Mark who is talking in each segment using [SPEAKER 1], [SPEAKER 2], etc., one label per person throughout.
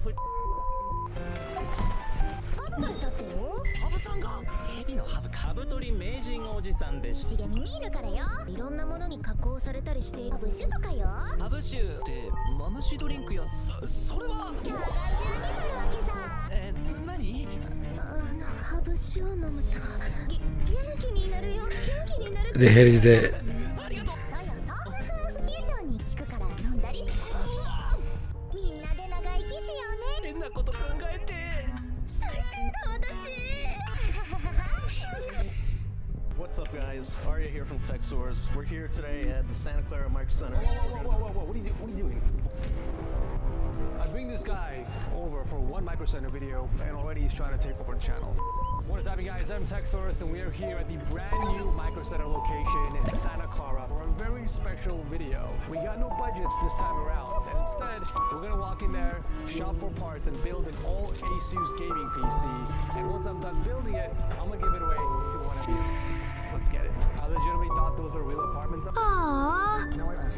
[SPEAKER 1] フ
[SPEAKER 2] ハブがいたってよ。
[SPEAKER 1] ハブさんがヘビのハブか。ハブ取り名人おじさんでし
[SPEAKER 2] 茂みにいるからよ。いろんなものに加工されたりしてハブ酒とかよ。
[SPEAKER 1] ハブ酒ってマムシドリンクやそれは
[SPEAKER 2] キャラが中にするわけさ。
[SPEAKER 1] 何？
[SPEAKER 2] ハブ酒を飲むと元気になるよ。元気になる。
[SPEAKER 3] でヘルジで
[SPEAKER 1] ありがとう。
[SPEAKER 2] そうよそう。以上に効くから飲んだりして。みんなで長生きしようね。
[SPEAKER 1] 変なこと考えて。
[SPEAKER 2] 最低だ私。
[SPEAKER 4] What's up, guys? Arya here from Tech Source. We're here today at the Santa Clara Micro Center.
[SPEAKER 5] Whoa. What are you doing? I bring this guy over for one Micro Center video, and already he's trying to take over the channel. What is happening, guys? I'm Tech Source, and we are here at the brand new Micro Center location in Santa Clara for a very special video. We got no budgets this time around, and instead, we're gonna walk in there, shop for parts, and build an all ASUS gaming PC. And once I'm done building it, I'm gonna give it away to one of you. Let's get it. I legitimately thought those are real apartments.
[SPEAKER 6] ああ、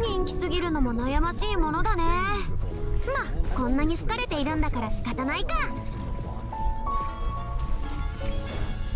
[SPEAKER 6] 人気すぎるのも悩ましいものだね。まあ、こんなに好かれているんだから仕方ないか。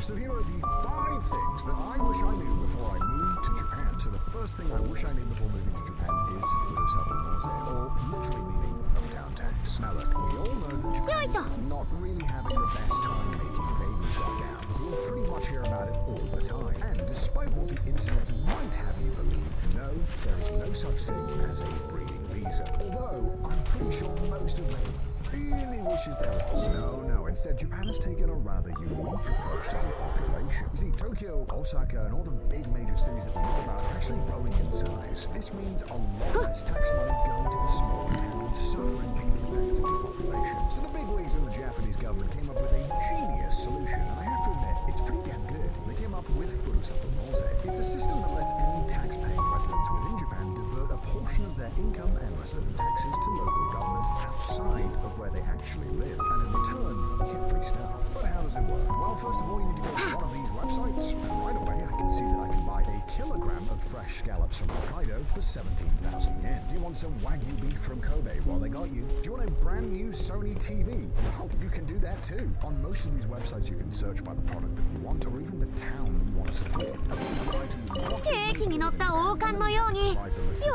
[SPEAKER 7] So here are the 5 things that I wish I knew before I moved to Japan. So the first thing I wish I knew before moving to Japan is Furusato-nose, or literally meaning hometown tax. Now look, we all know that Japan's not really having the best time making babies right now. We'll pretty much hear about it all the time. And despite what the internet might have you believe, no, there is no such thing as a breeding visa. Although, I'm pretty sure most of them really wishes there was. No. Instead, Japan has taken a rather unique approach to the population. You see, Tokyo, Osaka, and all the big major cities that we know about are actually growing in size. This means a lot less tax money going to the smaller towns suffering from the effects of depopulation. So the bigwigs in the Japanese government came up with a genius solution, and I have to admit, it's pretty damn good. They came up with Furusato-nose. It's a system that lets any tax-paying residents within Japan divert a portion of their income and resident taxes to local governments outside of where they actually live, and in return, you get free stuff. But how does it work? Well, first of all, you need to go to one of these websites, and right away I can see that I can buy a kilogram of fresh scallops from Hokkaido for 17,000 yen. Do you want some Wagyu beef from Kobe? Well, they got you. Do you want a brand new Sony TV? Well, you can do that too. On most of these websites, you can search by the product that you want, or even the town that you want to support. As long as the item you want
[SPEAKER 6] ケーキに乗った王冠のように予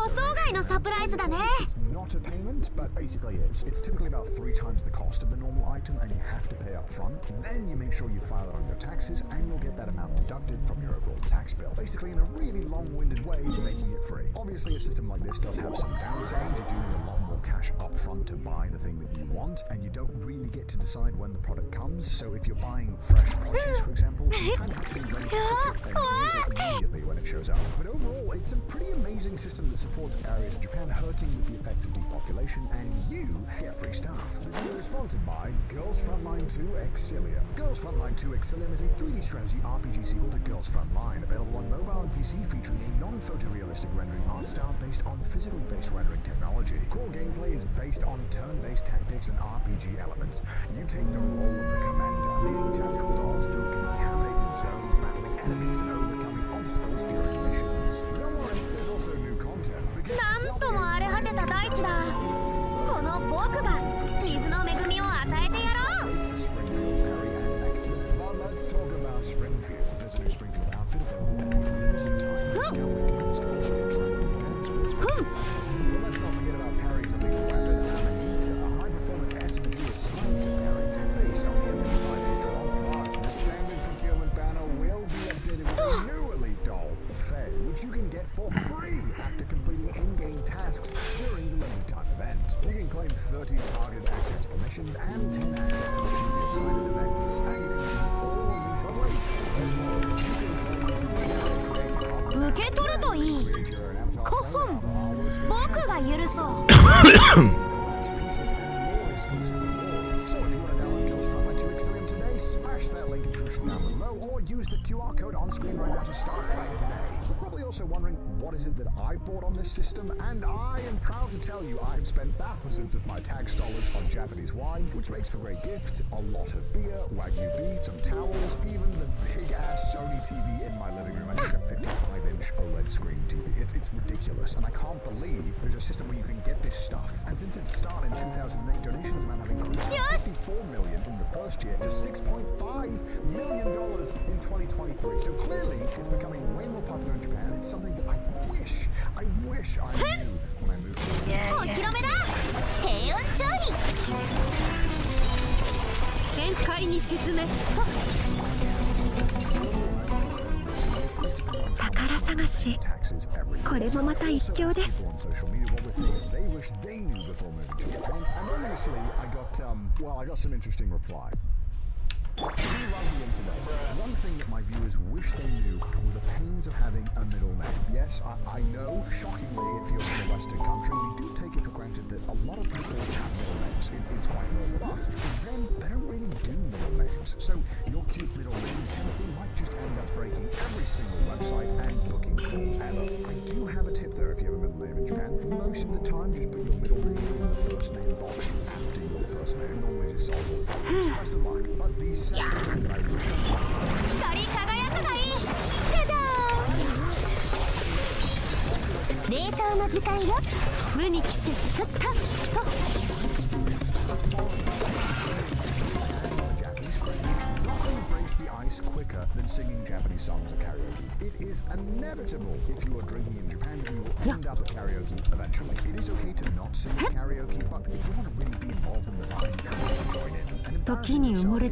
[SPEAKER 6] 想外のサプライズだね。
[SPEAKER 7] It's not a payment, but basically it's. It's typically about 3 times the cost of the normal item, and you have to pay up front. Then you make sure you file it on your taxes, and you'll get that amount deducted from your overall tax bill. Basically, in a really long-winded way, making it free. Obviously, a system like this does have some downsides. You do need a lot more cash up front to buy the thing that you want, and you don't really get to decide when the product comes. So if you're buying fresh produce, for example, you kind of have to be ready to cook it and use it immediately when it shows up. But overall, it's a pretty amazing system that supports areas of Japan hurting with the effects of depopulation, and you get free stuff. This video is sponsored by Girls Frontline 2 Exilium. Girls Frontline 2 Exilium is a 3D strategy RPG sequel to Girls Frontline, available on mobile and PC, featuring a non-photorealistic rendering art style based on physically based rendering technology. Core gameplay is based on turn-based tactics and RPG elements. You take the role of the commander, leading tactical dolls through contaminated zones, battling enemies and overcoming obstacles during missions. Don't worry, there's also new content.
[SPEAKER 6] なんとも荒れ果てた大地だ。この僕が水の恵みを与えてやろう。
[SPEAKER 7] Let's talk about Springfield. There's a new Springfield outfit available at a limited time. Discovery commenced also for training events with Springfield. Well, let's not forget about Parry's illegal weapon, Amanita, a high-performance SMG assigned to Parry, based on the MP5H ROM. But the standard procurement banner will be updated with a new elite doll, Faye, which you can get for free after completing in-game tasks during the limited time event. You can claim 30 targeted access permissions and 10 access permissions to assigned events, and you can do all of these. But wait, there's more. You can try using GI create a
[SPEAKER 6] 受け取るといい。
[SPEAKER 7] create your own avatar
[SPEAKER 6] コ
[SPEAKER 7] frame,
[SPEAKER 6] ホン
[SPEAKER 7] artworks for
[SPEAKER 6] 僕が
[SPEAKER 7] your
[SPEAKER 6] 許そう。
[SPEAKER 7] class pieces and more exclusive rewards. So if you want to download Girls Frontline 2 Exilium today, smash that link in the description down below, or use the QR code on screen right now to start playing today. You're probably also wondering, what is it that I've bought on this system? And I am proud to tell you I've spent thousands of my tax dollars on Japanese wine, which makes for great gifts, a lot of beer, Wagyu beef, some towels, even the big-ass Sony TV in my living room. I think a 55-inch OLED OLED screen TV. It's ridiculous, and I can't believe there's a system where you can get this stuff. And since its start in 2008, donations amount have increased from 54 million in the first year to $6.5 million in 2023. So clearly, it's becoming way more popular in Japan. It's something that I wish I knew when I moved here.
[SPEAKER 2] お披露目だ低温調理
[SPEAKER 6] 限界に沈め宝探しこれもまた一興です
[SPEAKER 7] I got some interesting reply. We love the internet. One thing that my viewers wish they knew were the pains of having a middle name. Yes, I know, shockingly, if you're from a Western country, we do take it for granted that a lot of people have middle names. It's quite normal. But then they don't really do middle names. So your cute middle name, Timothy, might just end up breaking every single website and booking full ever. I do have a tip though if you have a middle name in Japan. Most of the time, just put your middle name in the first name box after your first name. Normally just solve all problems. Best of luck. But the second thing that I wish I
[SPEAKER 2] 光り輝くがいいじゃじゃーん冷凍の時間よ無に着せふっかと
[SPEAKER 7] quicker than singing Japanese songs at karaoke. It is inevitable if you are drinking in Japan that you will end up at karaoke eventually. It is okay to not sing at karaoke, but if you want to really be involved in the vibe, come on, join in. And embarrassing yourself is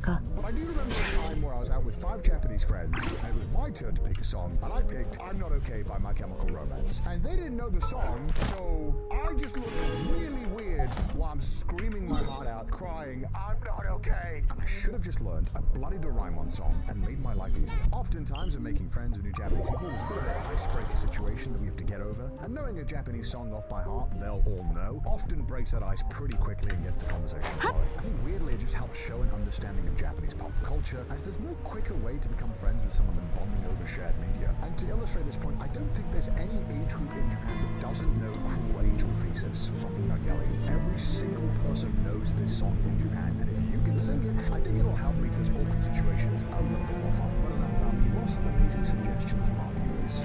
[SPEAKER 7] fun. But I do remember a time where I was out with 5 Japanese friends, and it was my turn to pick a song, and I picked I'm Not Okay by My Chemical Romance. And they didn't know the song, so I just looked really weird while I'm screaming my heart out, crying, I'm not okay. And I should have just learned a bloody Doraemon song and made my life easier. Oftentimes, in making friends with new Japanese people, there's a bit of an icebreaker situation that we have to get over. And knowing a Japanese song off by heart, they'll all know, often breaks that ice pretty quickly and gets the conversation going. I think weirdly it just helps show an understanding of Japanese pop culture, as there's no quicker way to become friends with someone than bonding over shared media. And to illustrate this point, I don't think there's any age group in Japan that doesn't know Cruel Angel Thesis from Evangelion. Every single person knows this song in Japan, and if you can sing it, I think it'll help make those awkward situations a little bit more fun. But enough about me. What are some amazing suggestions from our viewers?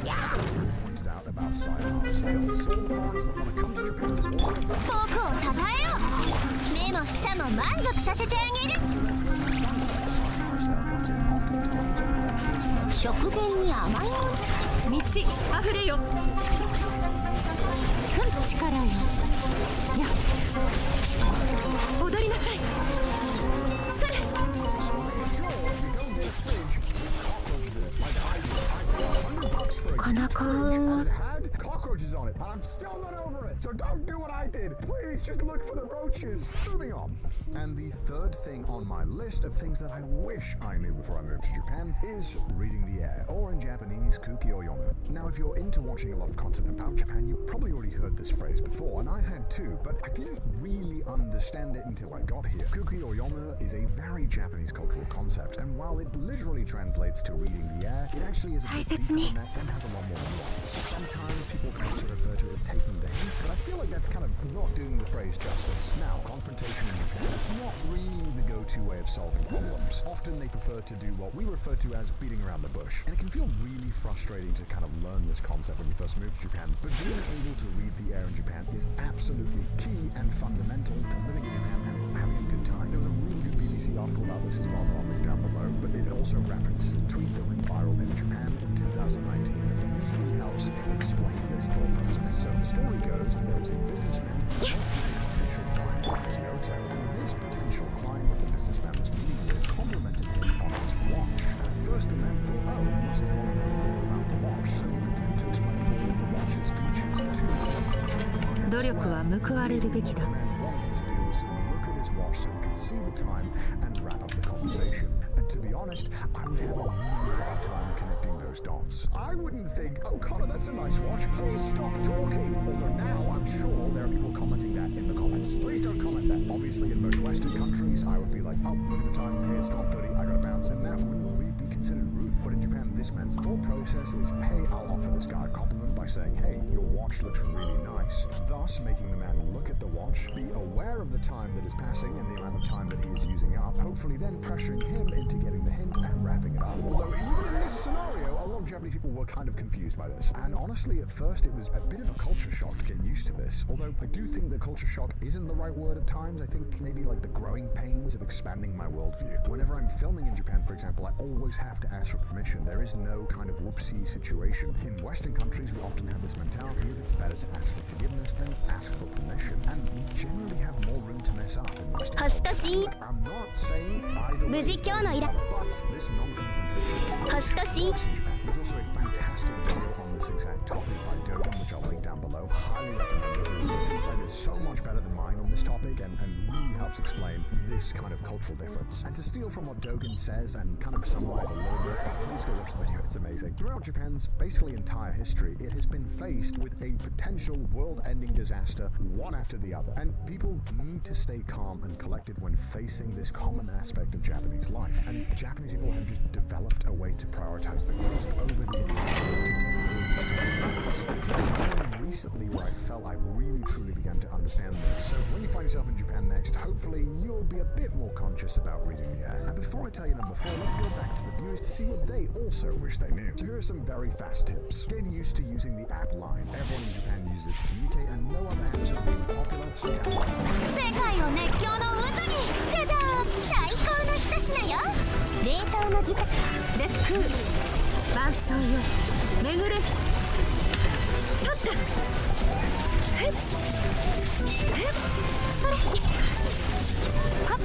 [SPEAKER 7] Pointed out about sayonara sales. All the foreigners that want to come to Japan is also about
[SPEAKER 2] 僕をたたえよ目も舌も満足させてあげる 食前に甘いもの
[SPEAKER 6] 道あふれよ
[SPEAKER 2] ふん力よや
[SPEAKER 6] 踊りなさいそれこの幸運を
[SPEAKER 7] cockroaches on it, and I'm still not over it. So don't do what I did. Please just look for the roaches. Moving on. And the third thing on my list of things that I wish I knew before I moved to Japan is reading the air, or in Japanese, kuki o yomu. Now, if you're into watching a lot of content about Japan, you've probably already heard this phrase before, and I had too, but I didn't really understand it until I got here. Kuki o yomu is a very Japanese cultural concept, and while it literally translates to reading the air, it actually is a bit deeper than that and has a lot more nuance. Sometimes people can also refer to it as taking the hint, but I feel like that's kind of not doing the phrase justice. Now, confrontation in Japan is not really the go-to way of solving problems. Often they prefer to do what we refer to as beating around the bush, and it can feel really frustrating to kind of learn this concept when you first move to Japan, but being able to read the air in Japan is absolutely key and fundamental to living in Japan and having a good time. There was a really good BBC article about this as well that I'll link down below, but it also references a tweet that went viral in Japan in 2019 that really helps explain this thought process. So the story goes that there was a businessman who met a potential client in Kyoto, and this potential client that the businessman was meeting with complimented him on his watch. At first the man thought, oh, he must want to know more about the watch, so he began to explain all of the watch's features to the potential client.
[SPEAKER 6] 努力は報われるべきだ
[SPEAKER 7] What the man wanted to do was to look at his watch so he could see the time and wrap up the conversation. And to be honest, I would have a really hard time connecting those dots. I wouldn't think, oh Connor, that's a nice watch, please stop talking. Although now I'm sure there are people commenting that in the comments. Please don't comment that. Obviously in most Western countries, I would be like, oh, look at the time, hey, it's 12:30, I gotta bounce. And that wouldn't really be considered rude. But in Japan, this man's thought process is, hey, I'll offer this guy a compliment by saying, hey, your watch looks really nice. Thus making the man look at the watch, be aware of the time that is passing and the amount of time that he is using up, hopefully then pressuring him into getting the hint and wrapping it up. Although even in this scenario, a lot lot of Japanese people were kind of confused by this. And honestly, at first it was a bit of a culture shock to get used to this. Although I do think that culture shock isn't the right word at times. I think maybe like the growing pains of expanding my worldview. Whenever I'm filming in Japan, for example, I always have to ask for permission. There is no kind of whoopsie situation. In Western countries, we often have this mentality of it's better to ask for forgiveness than ask for permission. And we generally have more room to mess up in Western cultures. I'm not saying either way, but this non-confrontation. There's also a fantastic video on this exact topic by Dogan, which I'll link down below. Highly recommend it. His insight is so much better than mine on this topic and really helps explain this kind of cultural difference. And to steal from what Dogan says and kind of summarize a little bit, please go watch the video, it's amazing. Throughout Japan's basically entire history, it has been faced with a potential world-ending disaster, one after the other. And people need to stay calm and collected when facing this common aspect of Japanese life. And Japanese people have just developed a way to prioritize the group over the individual to get through these difficult moments. It's only recently where I felt I really truly began to understand this. So when you find yourself in Japan next, hopefully you'll be a bit more conscious about reading the air. And before I tell you number 4, let's go back to the viewers to see what they also wish they knew. So here are some very fast tips. Get used to using the app Line. Everyone in Japan uses it to communicate and no other apps have been popular, so download it.
[SPEAKER 2] 世界を熱狂の渦にじゃじゃーん最高の一品よ冷凍の時間烈風万象よ巡れ取ったふっふっそれはっ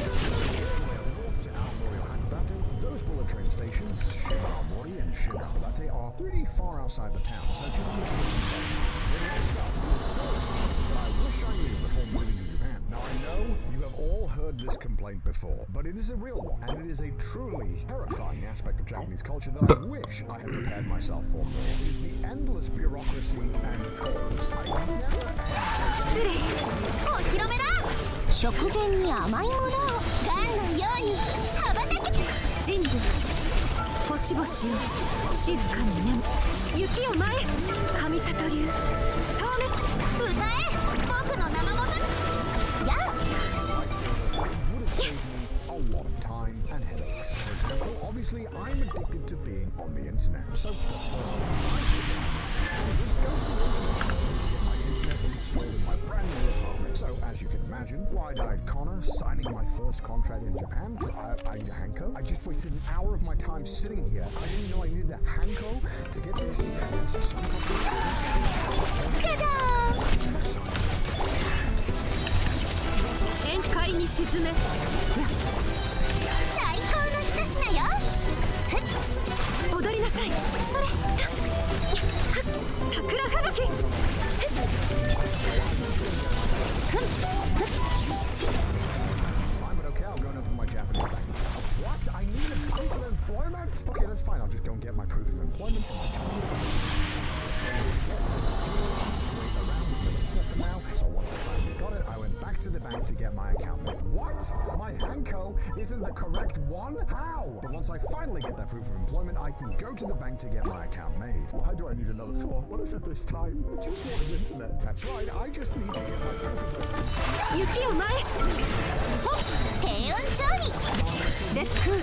[SPEAKER 7] Those bullet train stations, Shibaomori and Shibaodate, are pretty far outside the town, so just make sure you take them. Next up, but I wish I knew before moving to Japan. Now I know you have all heard this complaint before, but it is a real one, and it is a truly terrifying aspect of Japanese culture that I wish I had prepared myself for more. It is the endless bureaucracy and forms. I never
[SPEAKER 2] 失礼お披露目だ食前に甘いものをガンのように羽ばたけ人類星々よ静かに眠雪を舞え神里流消滅歌え僕の生ものやあ
[SPEAKER 7] a lot of time and headaches. For example, obviously I'm addicted to being on the internet. So the first thing I did was go to the internet to get my internet installed in my brand new apartment. So as you can imagine, wide-eyed Connor signing my first contract in Japan. I need a Hanko. I just wasted an hour of my time sitting here. I didn't know I needed a Hanko to get this.
[SPEAKER 2] に沈め最高の一品よ踊りなさいそれ桜吹雪
[SPEAKER 7] Fine, but okay, I'll go and open my Japanese bank. What? I need a proof of employment? Okay, that's fine. I'll just go and get my proof of employment from my company. For now, so once I finally got it, I went back to the bank to get my account made. What? My Hanko isn't the correct one? How? But once I finally get that proof of employment, I can go to the bank to get my account made. Why do I need another form? What is it this time? I just want an internet. That's right, I just need to get my proof of residence.
[SPEAKER 2] 雪を舞えほっ平穏調理烈風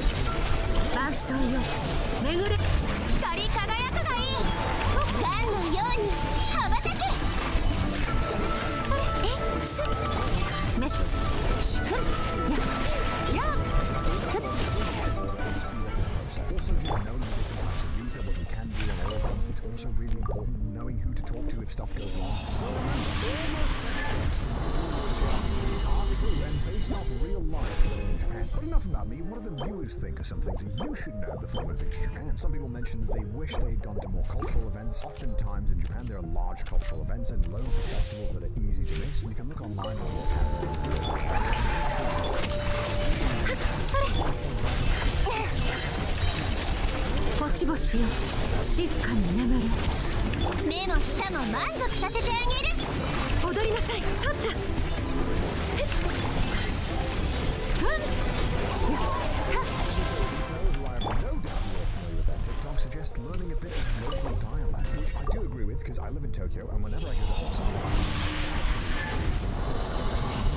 [SPEAKER 2] 万象よ巡れ光り輝くがいいガンのように羽ばたけそれす滅ふんやふっ
[SPEAKER 7] Also, just knowing the different types of visa, what you can do and all of them, is also really important. Knowing who to talk to if stuff goes wrong. So remember, all those facts Japanese are true and based off real life living in Japan. But enough about me. What do the viewers think of some things that you should know before moving to Japan? Some people mentioned that they wish they had gone to more cultural events. Oftentimes in Japan, there are large cultural events and loads of festivals that are easy to miss. You can look online on what's happening.
[SPEAKER 2] 星々よ静かに眠れ目も舌も満足させてあげる踊りなさい立った
[SPEAKER 7] Suggest learning a bit of local dialect, which I do agree with because I live in Tokyo and whenever I go to Osaka, actually, I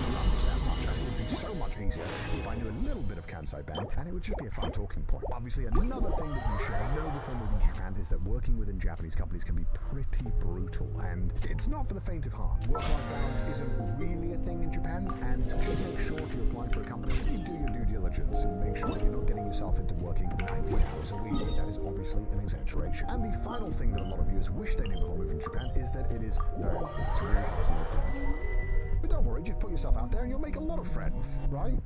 [SPEAKER 7] don't understand much. I would be so so much easier if I knew a little bit of Kansai Ben, and it would just be a fun talking point. Obviously, another thing that you should know before moving to Japan is that working within Japanese companies can be pretty brutal, and it's not for the faint of heart. Work-life balance isn't really a thing in Japan, and just make sure if you're applying for a company, you do your due diligence and make sure you're not getting yourself into working 90 hours a week. That is obviously an exaggeration. And the final thing that a lot of viewers wish they knew before moving to Japan is that it is very hard. It's really hard to make friends. But don't worry, just put yourself out there and you'll make a lot of friends, right?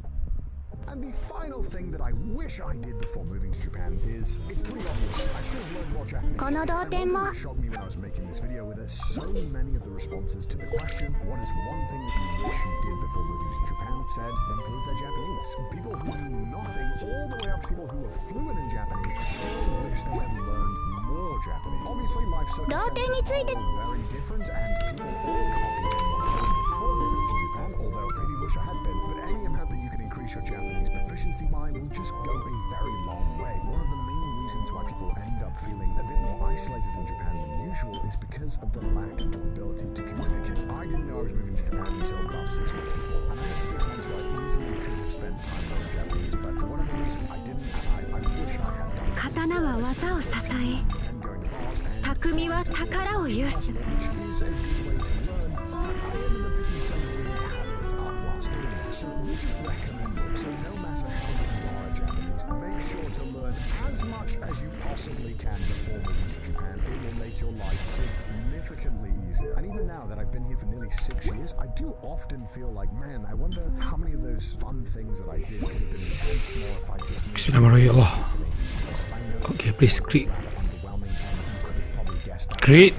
[SPEAKER 7] And the final thing that I wish I did before moving to Japan is, it's pretty obvious, I should have learned more Japanese.
[SPEAKER 6] この同点も
[SPEAKER 7] It shocked me when I was making this video with so many of the responses to the question, what is one thing that you wish you did before moving to Japan, said, improve their Japanese. People who knew nothing, all the way up to people who were fluent in Japanese, still wish they had learned more Japanese. Obviously, life circumstances are all very different, and people all can't be anyone before they move to Japan, although I really wish I had been. But any amount that you can increase your Japanese proficiency by will just go a very long way. One of the main reasons why people end up feeling a bit more isolated in Japan than usual is because of the lack of ability to communicate. I didn't know I was moving to Japan until about 6 months before, and I had 6 months where I easily could have spent time learning Japanese, but for whatever reason I didn't, and I wish I had done it.
[SPEAKER 6] 刀は技を支え、匠は宝を有す。
[SPEAKER 7] Which is a good way to learn, but I ended up picking some really habits up whilst doing that, so we recommend it. So no matter how good you are at Japanese, make sure to learn as much as you possibly can before moving to Japan. It will make your life significantly easier. And even now that I've been here for nearly 6 years, I do often feel like, man, I wonder how many of those fun things that I did could have been enhanced more if I just knew.
[SPEAKER 3] Bismillahirrahmanirrahim, ya Allah. Okay, please create. Create.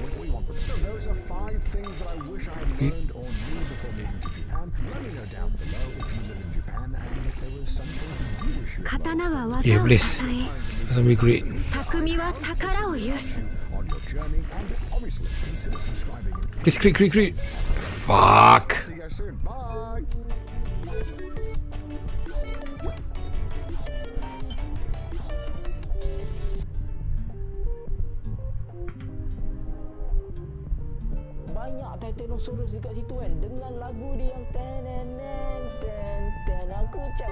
[SPEAKER 7] So those are 5 things that I wish I had learned or knew before moving to Japan. Let me know down below if you live in Japan and if there was some things that you wish you had
[SPEAKER 6] 刀は
[SPEAKER 3] Yeah,
[SPEAKER 6] 技を
[SPEAKER 3] please.
[SPEAKER 6] 支え、
[SPEAKER 3] That's gonna be great.
[SPEAKER 6] 匠は宝を有す。
[SPEAKER 7] on your journey, and obviously consider subscribing.
[SPEAKER 3] Please create. Fuck.
[SPEAKER 7] See you guys soon. Bye.
[SPEAKER 1] Banyak Titanosaurus dekat situ kan, dengan lagu dia yang ten aku macam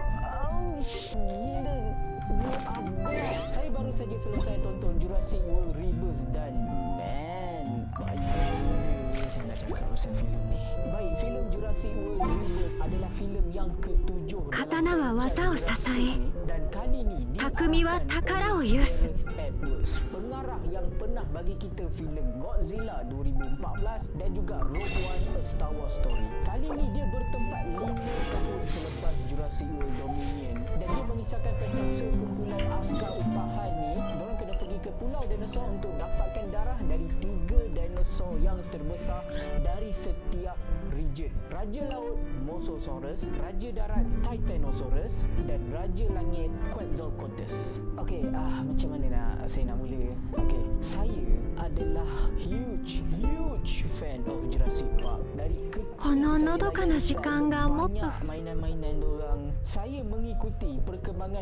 [SPEAKER 1] gila, dia abis. Saya baru saja selesai tonton Jurassic World Rebirth dan man, saya nak cakap pasal filem ni. Baik, filem Jurassic World Rebirth adalah filem yang ke-7
[SPEAKER 6] 刀は技を支え、
[SPEAKER 1] dan kali ni
[SPEAKER 6] 匠は宝を有す。
[SPEAKER 1] Edwards, pengarah yang pernah bagi kita filem Godzilla 2014 dan juga Rogue One A Star Wars Story. Kali ni dia bertempat 5 tahun selepas Jurassic World Dominion dan dia mengisahkan tentang sekumpulan askar upahan ni. Mereka kena pergi ke pulau dinosaur untuk dapatkan darah dari 3 dinosaur yang terbesar dari setiap region. Raja Laut Mosasaurus, Raja Darat Titanosaurus dan Raja Langit Quetzalcoatlus. Okey, macam mana saya nak mula? Okey, saya adalah huge fan of Jurassic Park. Dari kecil
[SPEAKER 6] こののどかな時間がもっと
[SPEAKER 1] banyak mainan-mainan dorang. Saya mengikuti perkembangan